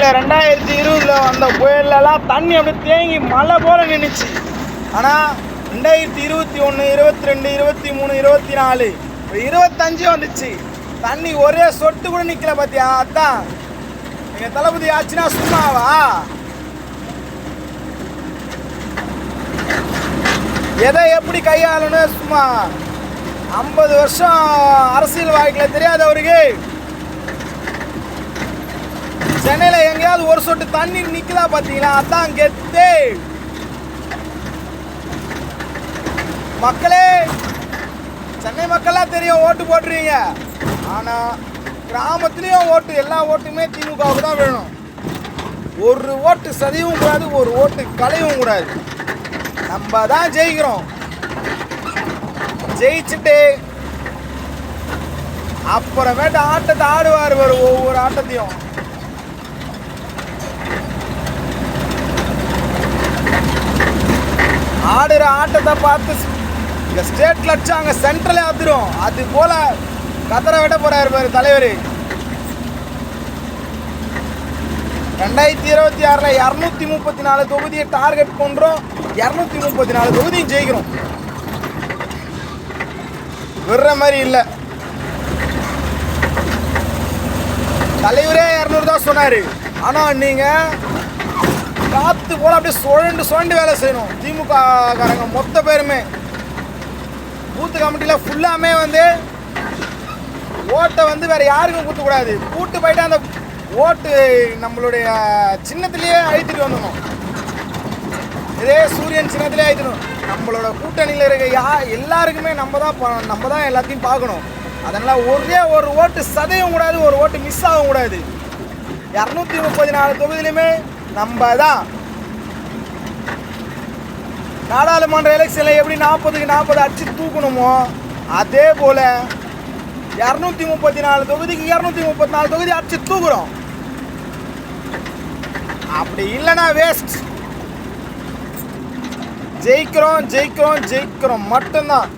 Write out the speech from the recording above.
20 2020 வந்த புயல்லாம் தண்ணி அப்படியே தேங்கி மழை போல நின்றுச்சு. ஆனால் 2021 22 23 24 25 வந்துச்சு, தண்ணி ஒரே சொட்டு கூட நிற்கல. பார்த்தியா? அதான் எங்கள் தளபதி ஆச்சுன்னா சும்மாவா? எதை எப்படி கையாளணும் சும்மா 50 வருஷம் அரசியல் வாழ்க்கையில தெரியாதவருக்கு சென்னையில் எங்கேயாவது ஒரு சொட்டு தண்ணீர் நிற்கலா? பார்த்தீங்களா? அதான் கெத்து. மக்களே, சென்னை மக்கள்லாம் தெரியும் ஓட்டு போட்டுருவீங்க. ஆனால் கிராமத்துலேயும் ஓட்டு, எல்லா ஓட்டுமே திமுகவுக்கு தான் வேணும். ஒரு ஓட்டு சதிவும் கூடாது, ஒரு ஓட்டு களையவும் கூடாது. நம்ம தான் ஜெயிக்கிறோம். ஜெயிச்சுட்டு அப்புறமேட்டு ஆட்டத்தை ஆடுவார் வரும். ஒவ்வொரு ஆட்டத்தையும் ஆடுற ஆட்டத்தை பார்த்து இந்த ஸ்டேட்ல அடிச்சாங்க, சென்ட்ரலே ஆத்துரும். அது போல கதரை விட போறாரு பாரு தலைவர். 2026 234 தொகுதியை டார்கெட் பண்றோம். 234 தொகுதியும் ஜெயிக்கிறோம். விடுற மாதிரி இல்லை. தலைவரே 200 தான் சொன்னாரு. ஆனா நீங்க காத்து போல அப்படியே சுழண்டு வேலை செய்யணும். திமுக காரங்க மொத்த பேருமே பூத்து கமிட்டியில் ஃபுல்லாமே ஓட்டை வேற யாருக்கும் கூட்டக்கூடாது. கூட்டு போயிட்டு அந்த ஓட்டு நம்மளுடைய சின்னத்திலேயே அழித்துட்டு வந்துடணும். இதே சூரியன் சின்னத்திலே அழித்துடணும். நம்மளோட கூட்டணியில் இருக்க எல்லாருக்குமே நம்ம தான் எல்லாத்தையும் பார்க்கணும். அதனால் ஒரே ஒரு ஓட்டு சதையும் கூடாது, ஒரு ஓட்டு மிஸ் ஆகவும் கூடாது. 234 தொகுதியிலுமே நம்ம தான். நாடாளுமன்ற எலெக்ஷனில் எப்படி 40க்கு 40 அடிச்சு தூக்கணுமோ அதே போல் 234 தொகுதிக்கு 234 தொகுதி அடிச்சு தூக்குறோம். அப்படி இல்லைன்னா வேஸ்ட். ஜெயிக்கிறோம் மட்டும்தான்.